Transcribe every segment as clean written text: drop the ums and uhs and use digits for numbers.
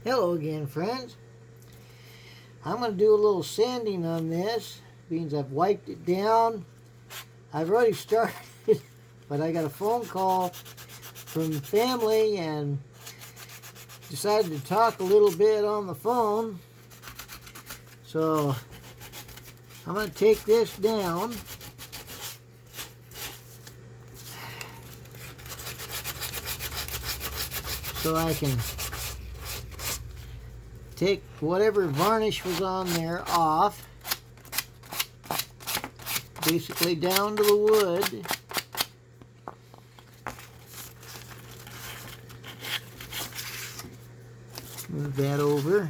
Hello again, friends. I'm going to do a little sanding on this. Means I've wiped it down. I've already started, but I got a phone call from family and decided to talk a little bit on the phone. So I'm going to take this down. So I can take whatever varnish was on there off, basically down to the wood. Move that over.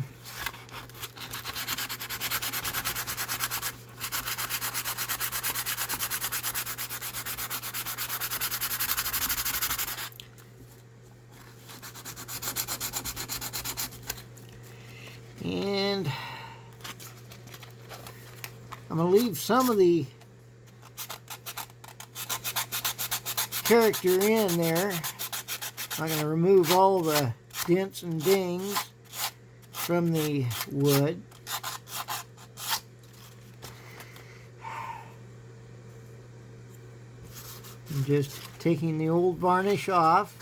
And I'm going to leave some of the character in there. I'm going to remove all the dents and dings from the wood. I'm just taking the old varnish off.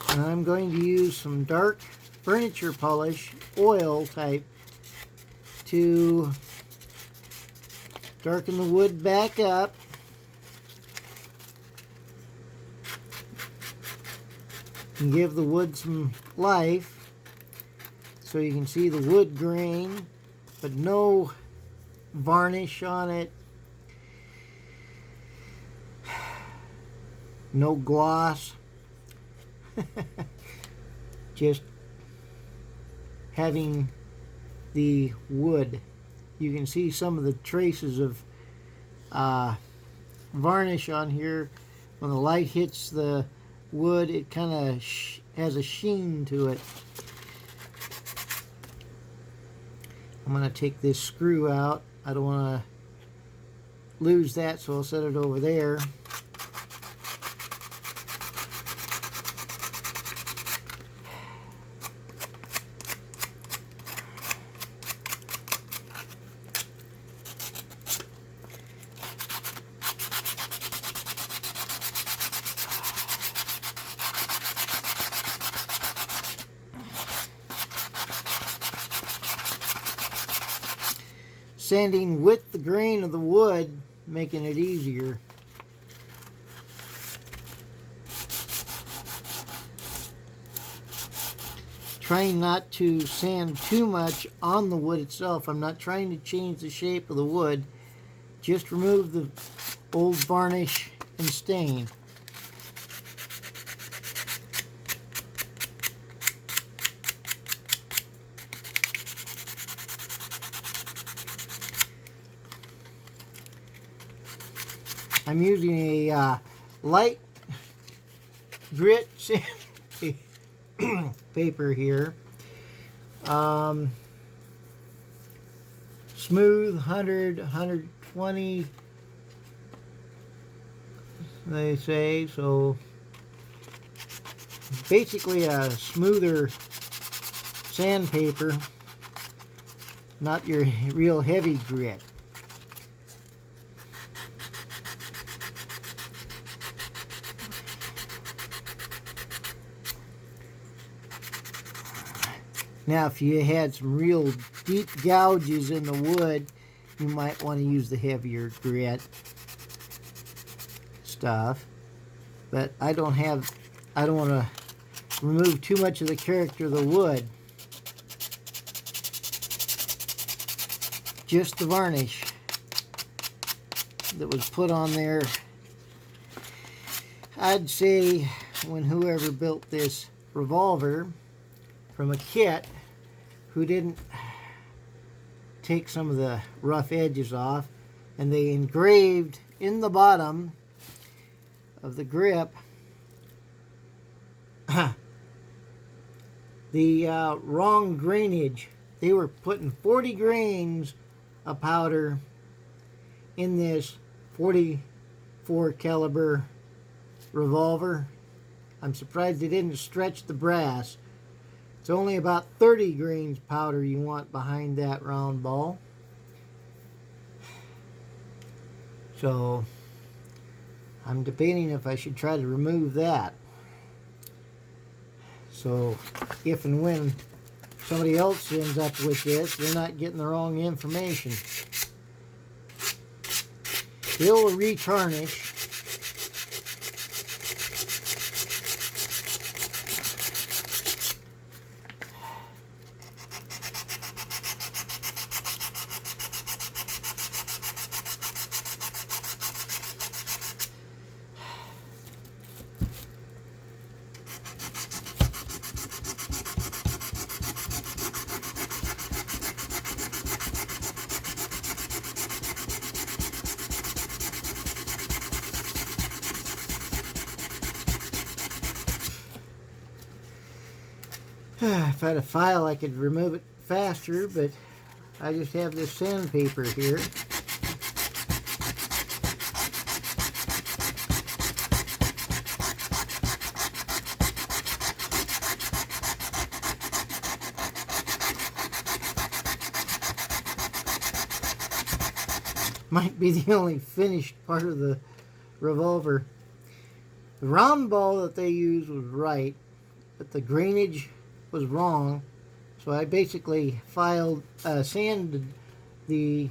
And I'm going to use some dark furniture polish, oil type, to darken the wood back up. And give the wood some life so you can see the wood grain, but no varnish on it, no gloss. Just having the wood. You can see some of the traces of varnish on here. When the light hits the wood, it kind of has a sheen to it. I'm going to take this screw out. I don't want to lose that, so I'll set it over there. Sanding with the grain of the wood, making it easier. Trying not to sand too much on the wood itself. I'm not trying to change the shape of the wood. Just remove the old varnish and stain. I'm using a light grit paper here. Smooth 100, 120, they say. So basically a smoother sandpaper, not your real heavy grit. Now, if you had some real deep gouges in the wood, you might want to use the heavier grit stuff. But I don't want to remove too much of the character of the wood. Just the varnish that was put on there. I'd say when whoever built this revolver from a kit, who didn't take some of the rough edges off, and they engraved in the bottom of the grip the wrong grainage. They were putting 40 grains of powder in this 44 caliber revolver, I'm surprised they didn't stretch the brass. It's only about 30 grains powder you want behind that round ball. So I'm debating if I should try to remove that. So if and when somebody else ends up with this, they're not getting the wrong information. It'll retarnish. If I had a file, I could remove it faster, but I just have this sandpaper here. Might be the only finished part of the revolver. The round ball that they used was right, but the grainage was wrong, so I basically sanded the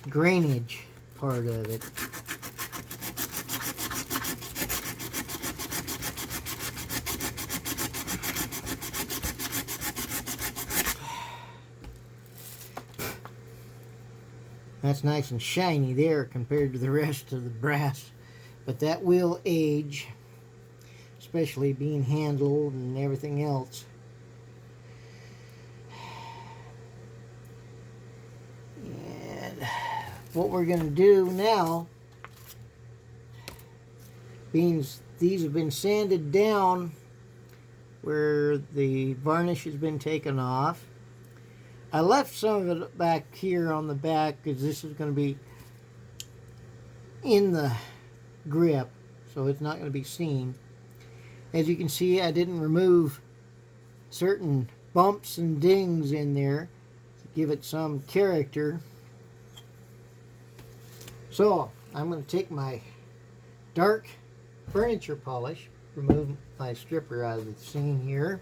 grainage part of it. That's nice and shiny there compared to the rest of the brass, but that will age, especially being handled and everything else. And what we're going to do now, being these have been sanded down where the varnish has been taken off. I left some of it back here on the back because this is going to be in the grip, so it's not going to be seen. As you can see, I didn't remove certain bumps and dings in there to give it some character. So I'm going to take my dark furniture polish, remove my stripper out of the scene here,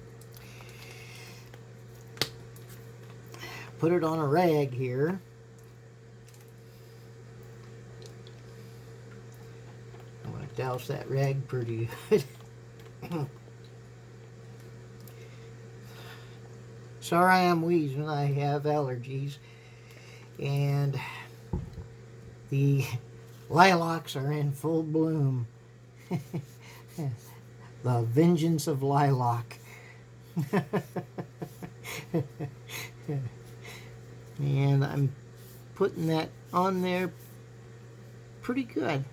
put it on a rag here. I'm going to douse that rag pretty good. Sorry I'm wheezing, I have allergies. And the lilacs are in full bloom. The vengeance of lilac. And I'm putting that on there pretty good.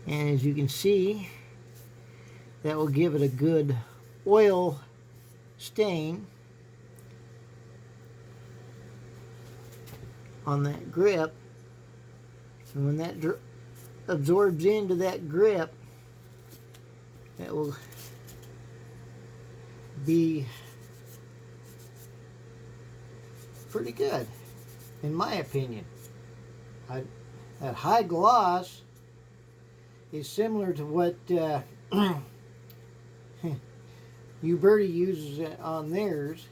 And as you can see, that will give it a good oil stain on that grip. And when that absorbs into that grip, that will be pretty good, in my opinion. That high gloss is similar to what Uberti uses on theirs,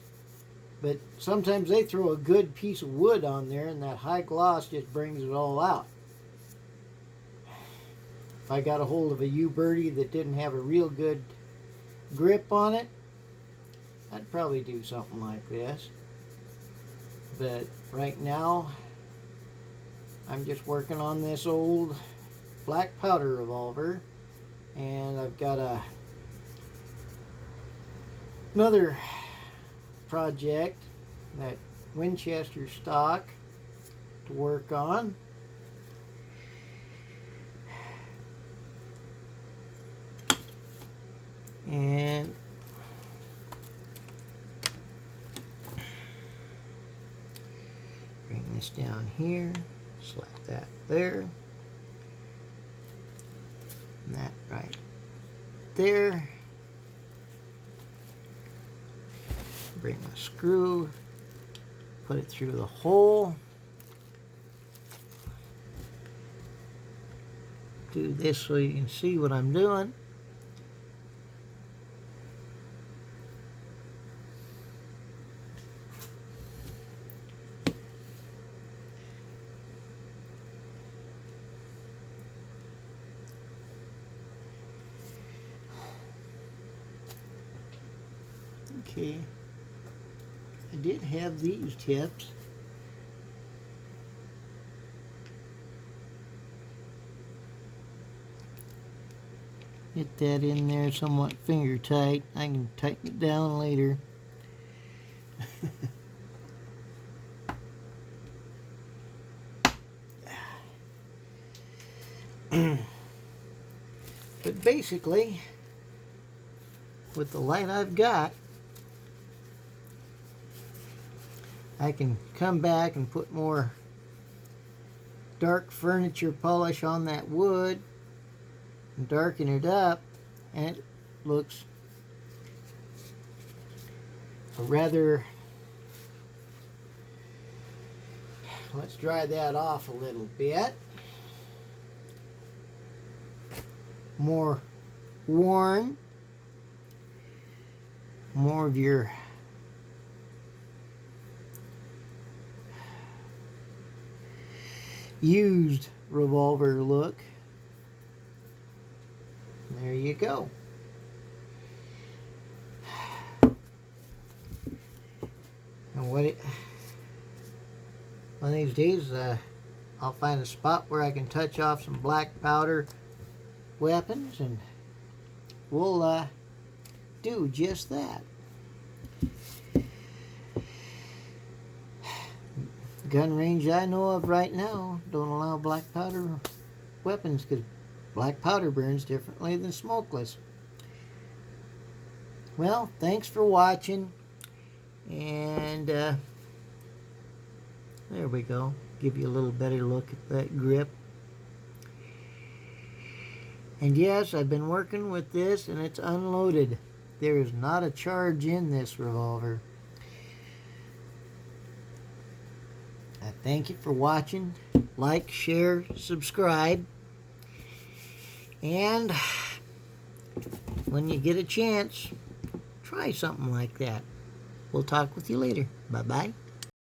but sometimes they throw a good piece of wood on there and that high gloss just brings it all out. If I got a hold of a Uberti that didn't have a real good grip on it, I'd probably do something like this. But right now, I'm just working on this old black powder revolver, and I've got another project, that Winchester stock, to work on. And bring this down here, slap that there. that right there. Bring my screw, put it through the hole. Do this so you can see what I'm doing. Okay, I did have these tips. Get that in there somewhat finger tight. I can tighten it down later. But basically, with the light I've got, I can come back and put more dark furniture polish on that wood and darken it up, and it looks rather, let's dry that off a little bit, more worn, more of your used revolver look. There you go. And one of these days, I'll find a spot where I can touch off some black powder weapons, and we'll do just that. Gun range I know of right now don't allow black powder weapons because black powder burns differently than smokeless. Well, thanks for watching, and there we go. Give you a little better look at that grip. And yes, I've been working with this, and it's unloaded. There is not a charge in this revolver. I thank you for watching. Like, share, subscribe. And when you get a chance, try something like that. We'll talk with you later. Bye-bye.